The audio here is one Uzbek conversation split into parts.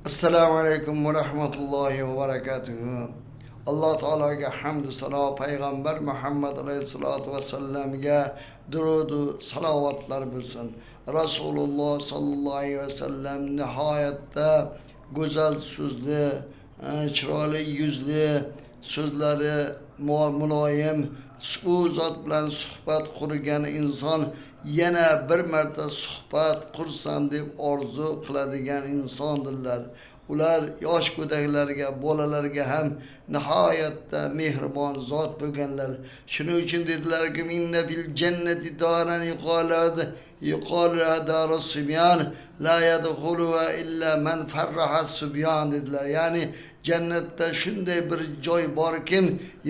Assalomu alaykum va rahmatullohi va barakatuh. Alloh taologa hamd sano, payg'ambar Muhammad alayhisolatu vasallamga durud va salovatlar bo'lsin. Rasululloh sallallohu alayhi vasallam nihoyatda go'zal so'zli, chiroyli yuzli, so'zlari muloyim, u zot bilan suhbat qurgan inson yana bir marta suhbat qursam deb orzu qiladigan insondirlar. Ular yosh go'daklarga, bolalarga ham nihoyatda mehribon zot bo'lganlar. Shuning uchun dedilarki, inna fil jannati daran yuqalu darus subyan la yadkhulu illa man farraha subyan dedilar. Ya'ni jannatda shunday bir joy borkim,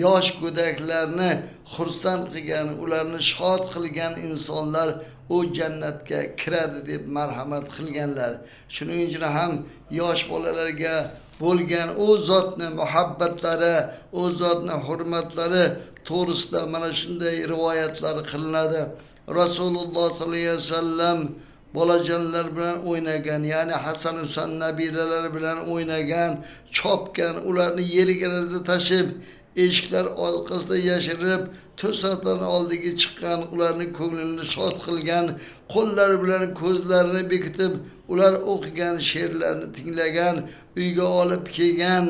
yosh go'daklarni xursand qilgan, ularni shod qilgan insonlar u jannatga kiradi deb marhamat qilganlar. Shuning uchun ham yosh bolalarga bo'lgan u zotni muhabbatlari, u zotni hurmatlari to'g'risida mana shunday rivoyatlar qilinadi. Rasululloh sollallohu alayhi vasallam bolajonlar bilan o'ynagan, ya'ni Hasan Husan nabiralar bilan o'ynagan, chopgan, ularni yelkalarida tashib, eshiklar orqasida yashirib, to'satdan oldiga chiqqan, ularni ko'nglini shod qilgan, qo'llari bilan ko'zlarini bekitib, ular o'qigan she'rlarni tinglagan, uyga olib kelgan,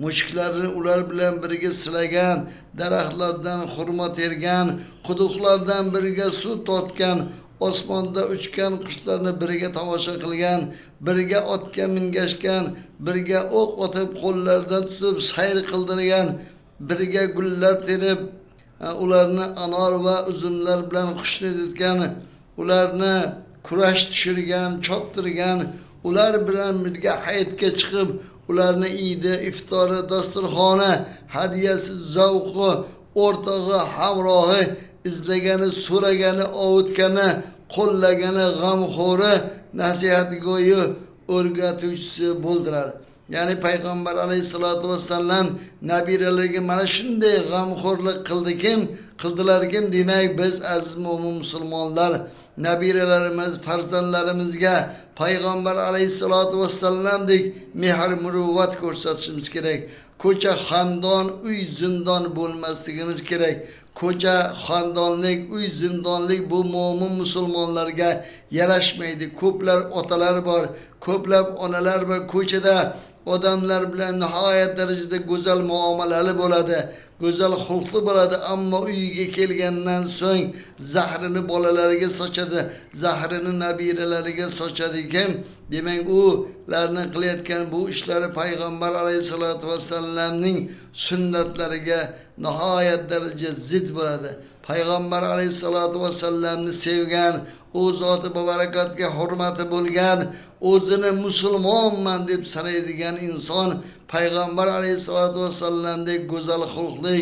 mushuklarni ular bilan birga silagan, daraxtlardan xurmo tergan, quduqlardan birga suv tortgan, osmonda uchgan qushlarni birga tomosha qilgan, birga otga mingashgan, birga o'q otib qo'llaridan tutib sayr qildirgan, birga gullar terib, ularni anor va uzumlar bilan xushnud etgan, ularni kurash tushirgan, choptirgan, ular bilan birga hayitga chiqib, ularni iydi, iftori, dasturxoni, hadiyasi, zavqi, o'rtog'i, hamrohi, izlagani, so'ragani, ovutgani, qo'llagani, g'amxo'ri, nasihatgo'yi, o'rgatuvchisi bo'ldilar. Ya'ni payg'ambar alayhisolatu vasallam nabiralariga mana shunday g'amxo'rlik qildilarkim, demak biz aziz mo'min musulmonlar nabiralarimiz, farzandlarimizga payg'ambar alayhisolatu vasallamdek mehr muruvvat ko'rsatishimiz kerak. Ko'cha xandon, uy zindon bo'lmasligimiz kerak. Ko'cha xandonlik, uy zindonlik bu mo'min musulmonlarga yarashmaydi. Ko'plar otalar bor, ko'plab onalar bor, ko'chada odamlar bilan nihoyat darajada go'zal muomalali bo'ladi, go'zal xulqli bo'ladi, ammo uyiga kelgandan so'ng zahrini bolalariga sochadi, zahrini nabiralariga sochadi ekan. Demak, ularni qilayotgan bu ishlari payg'ambar alayhisolatu vasallamning sunnatlariga nihoyat darajada zid bo'ladi. Payg'ambar alayhisolatu vasallamni sevgan, u zoti barakatga hurmati bo'lgan, o'zini musulmonman deb sanaydigan inson payg'ambar alayhisolatu vasallamdek go'zal xulqli,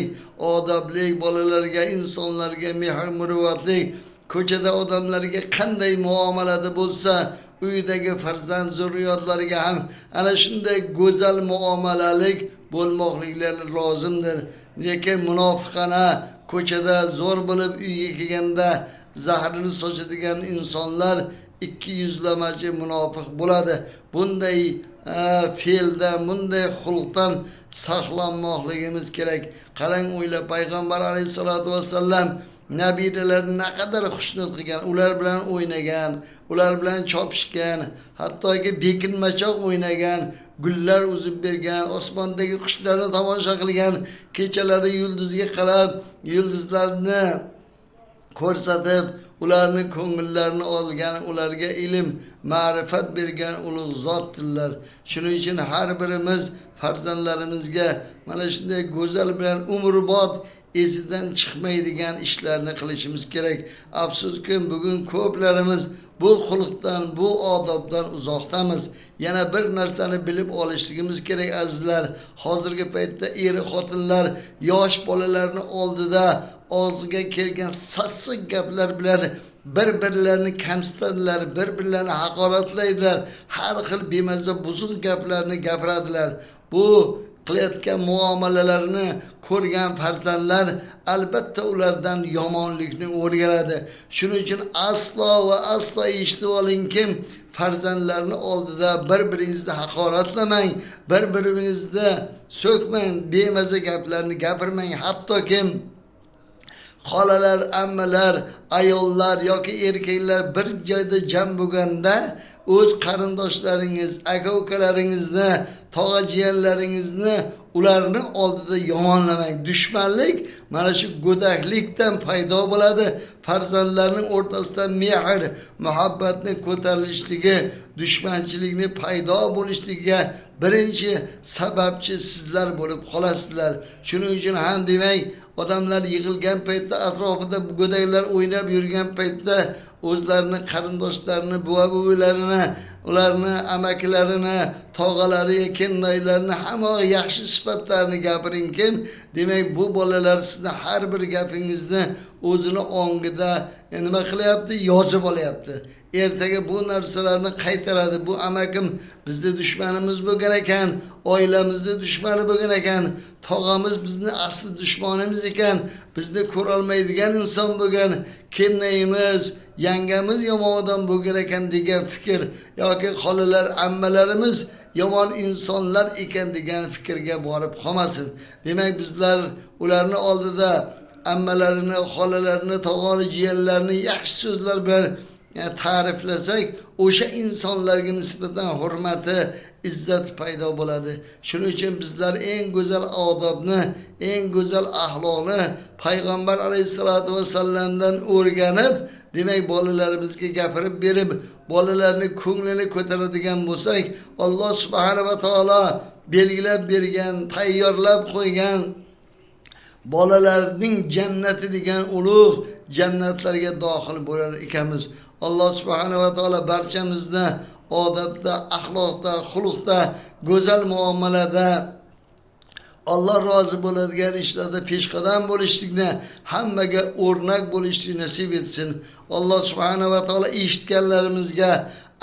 odobli, bolalarga, insonlarga mehr muruvvatli, ko'chada odamlarga qanday muomalada bo'lsa, uydagi farzand zurriyotlariga ham ana shunday go'zal muomalalik bo'lmoqliklari lozimdir. Lekin munofiqona ko'chada zo'r bo'lib uyga kelganda zahrini sochadigan insonlar ikki yuzlamachi munofiq bo'ladi. Bunday fe'ldan, bunday xulqdan saqlanmoqligimiz kerak. Qarang, o'ylab, payg'ambar alayhisolatu vasallam nabiralarni naqadar xushnud qilgan, ular bilan o'ynagan, ular bilan chopishgan, hattoki bekinmachoq o'ynagan, gullar uzib bergan, osmondagi qushlarni tomosha qilgan, kechalari yulduzga qarab, yulduzlarni ko'rsatib, ularni ko'ngillarini olgan, ularga ilm, ma'rifat bergan ulug' zotdirlar. Shuning uchun har birimiz farzandlarimizga mana shunday go'zal bilan umrbod esidan chiqmaydigan ishlarni qilishimiz kerak. Afsuski, bugun ko'plarimiz bu xulqdan, bu odobdan uzoqdamiz. Yana bir narsani bilib olishligimiz kerak azizlar. Hozirgi paytda xotinlar yosh bolalarni oldida og'ziga kelgan sassiq gaplar bilan bir-birlarini kamsitadilar, bir-birlarini haqoratlaydilar, har xil bemaza buzuq gaplarni gapiradilar. Bu qilayotgan muomalalarini ko'rgan farzandlar albatta ulardan yomonlikni o'rganadi. Shuning uchun aslo va aslo eshitib olingki, farzandlarni oldida bir-biringizni haqoratlamang, bir-biringizni so'kmang, bemaza gaplarni gapirmang. Hattoki xolalar, ammalar, ayollar yoki erkaklar bir joyda jam bo'lganda o'z qarindoshlaringiz, aka-ukalaringizni, tog'a-jiyanlaringizni ularni oldida yomonlamang. Dushmanlik mana shu go'daklikdan paydo bo'ladi. Farzandlarning o'rtasida mehr, muhabbatni ko'tarilishligi, dushmanchilikni paydo bo'lishligiga birinchi sababchi sizlar bo'lib qolasizlar. Shuning uchun ham demak, odamlar yig'ilgan paytda, atrofida go'daklar o'ynab yurgan paytda o'zlarini qarindoshlarini, buva-buvilarini, ularni amakilarini, tog'alari, kennoylarini hamma yaxshi sifatlarini gapiringki, demak bu bolalar sizni har bir gapingizni o'zini ongida nima qilyapti, yozib olyapti. Ertaga bu narsalarni qaytaradi. Bu amakim bizni dushmanimiz bo'lgan ekan, oilamizni dushmani bo'lgan ekan, tog'amiz bizni asli dushmanimiz ekan, bizni ko'rolmaydigan inson bo'lgan, kennayimiz, yangamiz yomon odam bo'lgan ekan degan fikr yoki xolalar, ammalarimiz yomon insonlar ekan degan fikrga borib qolmasin. Demak, bizlar ularni oldida ammalarini, xolalarini, tog'ani, jiyanlarini yaxshi so'zlar bilan ta'riflasak, o'sha insonlarga nisbatan hurmati, izzat paydo bo'ladi. Shuning uchun bizlar eng go'zal odobni, eng go'zal axloqni payg'ambar alayhisolatu vasallamdan o'rganib, demak bolalarimizga gapirib berib, bolalarni ko'nglini ko'taradigan bo'lsak, Alloh subhanahu va taolo belgilab bergan, tayyorlab qo'ygan bolalarning jannati degan ulug' jannatlarga dohil bo'lar ekanmiz. Alloh subhanahu va taolo barchamizni odobda, axloqda, xulqda, go'zal muomalada, Alloh rozi bo'ladigan ishlarda peshqadam bo'lishlikni, hammaga o'rnak bo'lishlikni nasib etsin. Alloh subhanahu va taolo eshitganlarimizga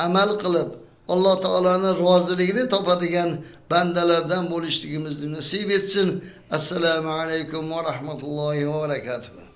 amal qilib, Alloh taolaning roziligini topadigan bandalardan bo'lishligimizni nasib etsin. Assalomu alaykum va rahmatullohi va barakatuh.